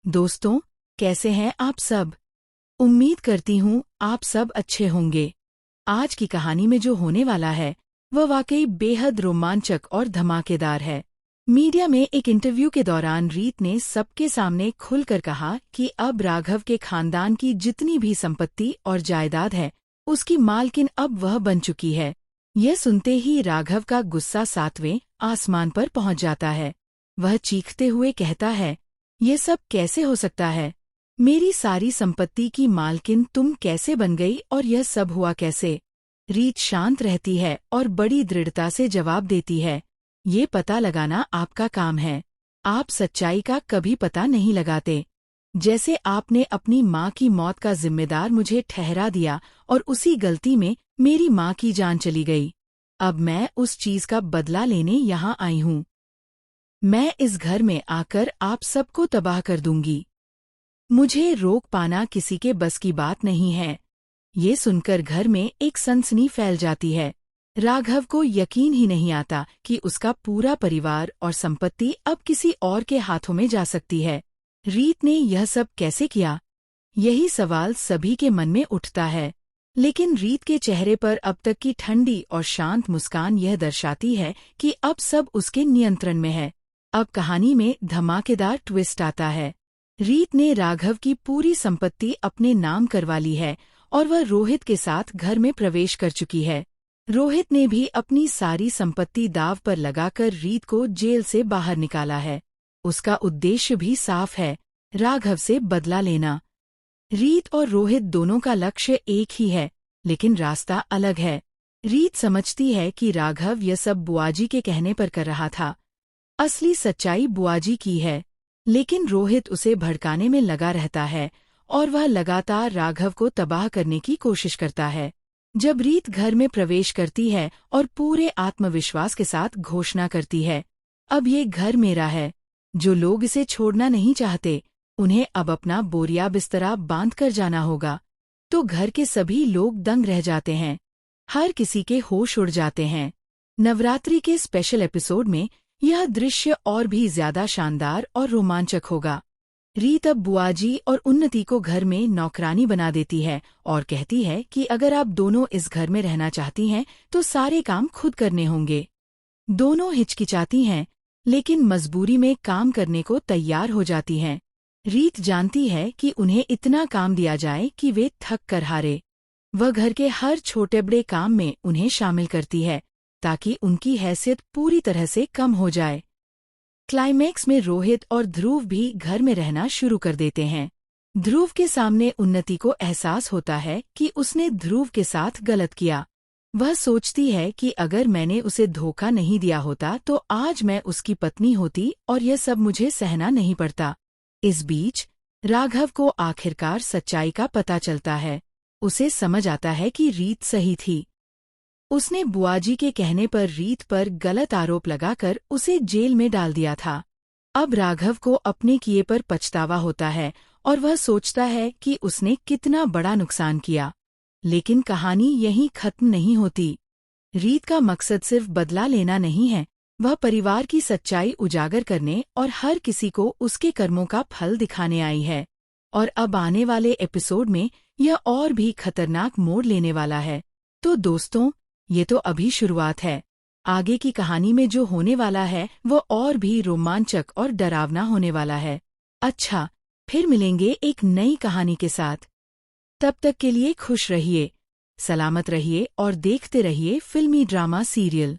दोस्तों, कैसे हैं आप सब। उम्मीद करती हूँ आप सब अच्छे होंगे। आज की कहानी में जो होने वाला है वह वाकई बेहद रोमांचक और धमाकेदार है। मीडिया में एक इंटरव्यू के दौरान रीत ने सबके सामने खुलकर कहा कि अब राघव के खानदान की जितनी भी संपत्ति और जायदाद है उसकी मालकिन अब वह बन चुकी है। यह सुनते ही राघव का गुस्सा 7वें आसमान पर पहुंच जाता है। वह चीखते हुए कहता है, ये सब कैसे हो सकता है? मेरी सारी संपत्ति की मालकिन तुम कैसे बन गई और यह सब हुआ कैसे? रीत शांत रहती है और बड़ी दृढ़ता से जवाब देती है, ये पता लगाना आपका काम है। आप सच्चाई का कभी पता नहीं लगाते। जैसे आपने अपनी माँ की मौत का जिम्मेदार मुझे ठहरा दिया और उसी गलती में मेरी माँ की जान चली गई। अब मैं उस चीज का बदला लेने यहाँ आई हूँ। मैं इस घर में आकर आप सबको तबाह कर दूंगी। मुझे रोक पाना किसी के बस की बात नहीं है। ये सुनकर घर में एक सनसनी फैल जाती है। राघव को यकीन ही नहीं आता कि उसका पूरा परिवार और संपत्ति अब किसी और के हाथों में जा सकती है। रीत ने यह सब कैसे किया? यही सवाल सभी के मन में उठता है। लेकिन रीत के चेहरे पर अब तक की ठंडी और शांत मुस्कान यह दर्शाती है कि अब सब उसके नियंत्रण में है। अब कहानी में धमाकेदार ट्विस्ट आता है। रीत ने राघव की पूरी संपत्ति अपने नाम करवा ली है और वह रोहित के साथ घर में प्रवेश कर चुकी है। रोहित ने भी अपनी सारी संपत्ति दांव पर लगाकर रीत को जेल से बाहर निकाला है। उसका उद्देश्य भी साफ है, राघव से बदला लेना। रीत और रोहित दोनों का लक्ष्य एक ही है, लेकिन रास्ता अलग है। रीत समझती है कि राघव यह सब बुआजी के कहने पर कर रहा था। असली सच्चाई बुआजी की है, लेकिन रोहित उसे भड़काने में लगा रहता है और वह लगातार राघव को तबाह करने की कोशिश करता है। जब रीत घर में प्रवेश करती है और पूरे आत्मविश्वास के साथ घोषणा करती है, अब ये घर मेरा है। जो लोग इसे छोड़ना नहीं चाहते उन्हें अब अपना बोरिया बिस्तरा बांध कर जाना होगा। तो घर के सभी लोग दंग रह जाते हैं। हर किसी के होश उड़ जाते हैं। नवरात्रि के स्पेशल एपिसोड में यह दृश्य और भी ज्यादा शानदार और रोमांचक होगा। रीत अब बुआजी और उन्नति को घर में नौकरानी बना देती है और कहती है कि अगर आप दोनों इस घर में रहना चाहती हैं तो सारे काम खुद करने होंगे। दोनों हिचकिचाती हैं, लेकिन मजबूरी में काम करने को तैयार हो जाती हैं। रीत जानती है कि उन्हें इतना काम दिया जाए कि वे थक कर हारे। वह घर के हर छोटे बड़े काम में उन्हें शामिल करती है ताकि उनकी हैसियत पूरी तरह से कम हो जाए। क्लाइमैक्स में रोहित और ध्रुव भी घर में रहना शुरू कर देते हैं। ध्रुव के सामने उन्नति को एहसास होता है कि उसने ध्रुव के साथ गलत किया। वह सोचती है कि अगर मैंने उसे धोखा नहीं दिया होता तो आज मैं उसकी पत्नी होती और यह सब मुझे सहना नहीं पड़ता। इस बीच राघव को आखिरकार सच्चाई का पता चलता है। उसे समझ आता है कि रीत सही थी। उसने बुआजी के कहने पर रीत पर गलत आरोप लगाकर उसे जेल में डाल दिया था। अब राघव को अपने किए पर पछतावा होता है और वह सोचता है कि उसने कितना बड़ा नुकसान किया। लेकिन कहानी यहीं खत्म नहीं होती। रीत का मकसद सिर्फ बदला लेना नहीं है, वह परिवार की सच्चाई उजागर करने और हर किसी को उसके कर्मों का फल दिखाने आई है। और अब आने वाले एपिसोड में यह और भी खतरनाक मोड़ लेने वाला है। तो दोस्तों, ये तो अभी शुरुआत है। आगे की कहानी में जो होने वाला है वो और भी रोमांचक और डरावना होने वाला है। अच्छा, फिर मिलेंगे एक नई कहानी के साथ। तब तक के लिए खुश रहिए, सलामत रहिए और देखते रहिए फिल्मी ड्रामा सीरियल।